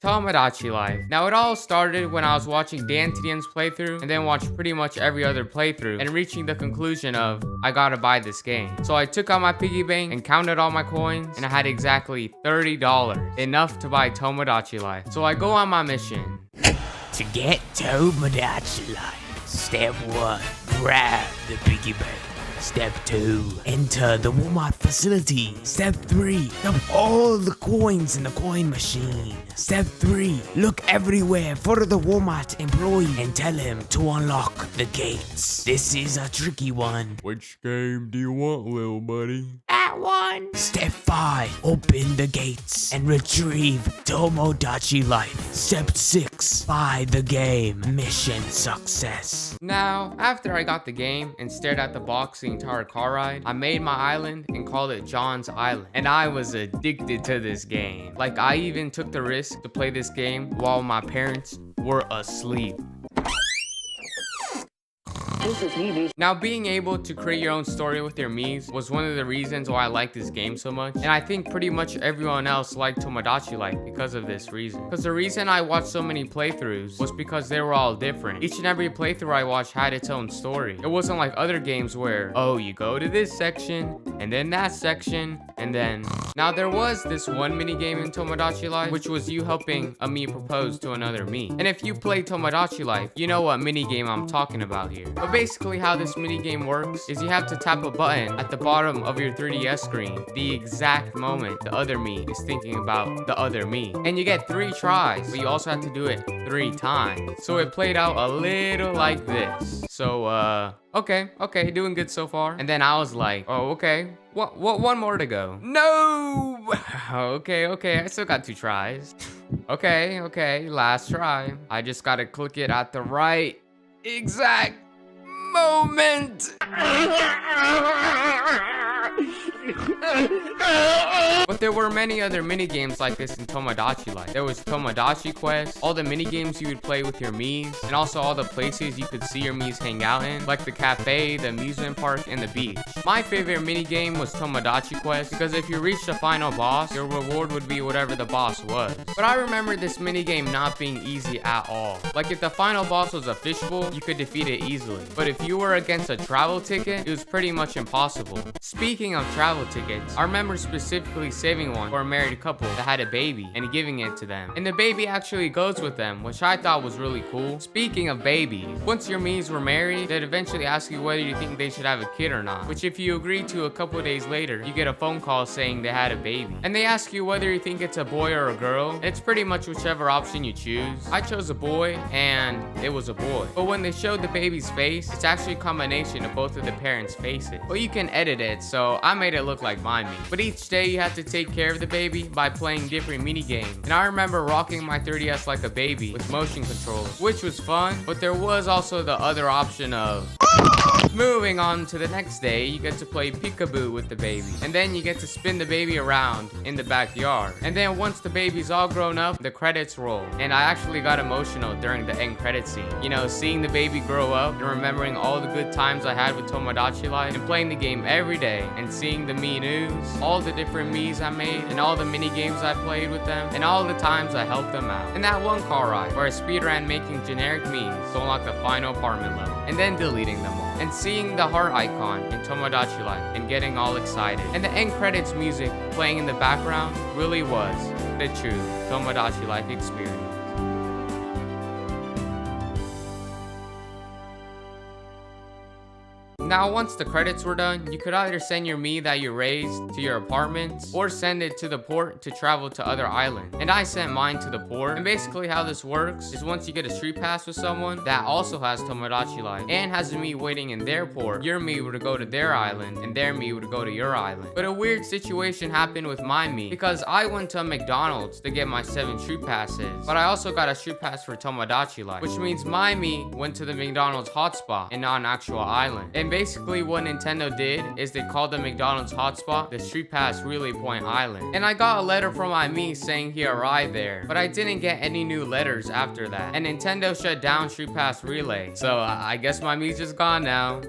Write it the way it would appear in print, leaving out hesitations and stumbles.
Tomodachi Life. Now, it all started when I was watching Dan TDM's playthrough and then watched pretty much every other playthrough and reaching the conclusion of, I gotta buy this game. So I took out my piggy bank and counted all my coins, and I had exactly $30, enough to buy Tomodachi Life. So I go on my mission. To get Tomodachi Life, step 1, grab the piggy bank. Step 2, enter the Walmart facility. Step 3, dump all the coins in the coin machine. Step 3, look everywhere for the Walmart employee and tell him to unlock the gates. This is a tricky one. Which game do you want, little buddy? That one. Step 5, open the gates and retrieve Tomodachi Life. Step 6, buy the game. Mission success. Now, after I got the game and stared at the box the entire car ride, I made my island and called it John's Island. And I was addicted to this game. Like, I even took the risk to play this game while my parents were asleep. Now, being able to create your own story with your Miis was one of the reasons why I like this game so much, and I think pretty much everyone else liked Tomodachi Life because of this reason. Because the reason I watched so many playthroughs was because they were all different. Each and every playthrough I watched had its own story. It wasn't like other games where, oh, you go to this section, and then that section, and then... Now, there was this one mini game in Tomodachi Life, which was you helping a Mii propose to another Mii. And if you play Tomodachi Life, you know what mini game I'm talking about here. But basically how this mini game works is you have to tap a button at the bottom of your 3DS screen the exact moment the other Mii is thinking about the other Mii. And you get 3 tries, but you also have to do it 3 times. So it played out a little like this. So, okay, doing good so far. And then I was like, oh, okay, what, one more to go. No! Okay, I still got 2 tries. Okay, last try. I just gotta click it at the right exact moment. But there were many other mini games like this in Tomodachi Life. There was Tomodachi Quest, all the mini games you would play with your Miis, and also all the places you could see your Miis hang out in, like the cafe, the amusement park, and the beach. My favorite mini game was Tomodachi Quest because if you reached the final boss, your reward would be whatever the boss was. But I remember this mini game not being easy at all. Like, if the final boss was a fishbowl, you could defeat it easily. But if you were against a travel ticket, it was pretty much impossible. Speaking of travel tickets, I remember specifically saving one for a married couple that had a baby and giving it to them. And the baby actually goes with them, which I thought was really cool. Speaking of babies, once your Miis were married, they'd eventually ask you whether you think they should have a kid or not. Which if you agree to, a couple days later, you get a phone call saying they had a baby. And they ask you whether you think it's a boy or a girl. It's pretty much whichever option you choose. I chose a boy, and it was a boy. But when they showed the baby's face, it's actually a combination of both of the parents' faces. Well, you can edit it, so I made it look like my Mii. But each day you have to take care of the baby by playing different mini games. And I remember rocking my 3DS like a baby with motion controls, which was fun, but there was also the other option of... Moving on to the next day, you get to play peekaboo with the baby. And then you get to spin the baby around in the backyard. And then once the baby's all grown up, the credits roll. And I actually got emotional during the end credit scene. You know, seeing the baby grow up and remembering all the good times I had with Tomodachi Life and playing the game every day and seeing the Mii news, all the different Miis I made and all the mini games I played with them and all the times I helped them out. And that one car ride where I speedran making generic Miis to unlock the final apartment level and then deleting them all. And seeing the heart icon in Tomodachi Life and getting all excited. And the end credits music playing in the background really was the true Tomodachi Life experience. Now, once the credits were done, you could either send your Mii that you raised to your apartments or send it to the port to travel to other islands. And I sent mine to the port. And basically how this works is once you get a street pass with someone that also has Tomodachi Life and has a Mii waiting in their port, your Mii would go to their island and their Mii would go to your island. But a weird situation happened with my Mii because I went to McDonald's to get my 7 street passes, but I also got a street pass for Tomodachi Life, which means my Mii went to the McDonald's hotspot and not an actual island. And basically what Nintendo did is they called the McDonald's hotspot the Street Pass Relay Point Island. And I got a letter from my Mii saying he arrived there, but I didn't get any new letters after that. And Nintendo shut down Street Pass Relay. So I guess my Mii's just gone now.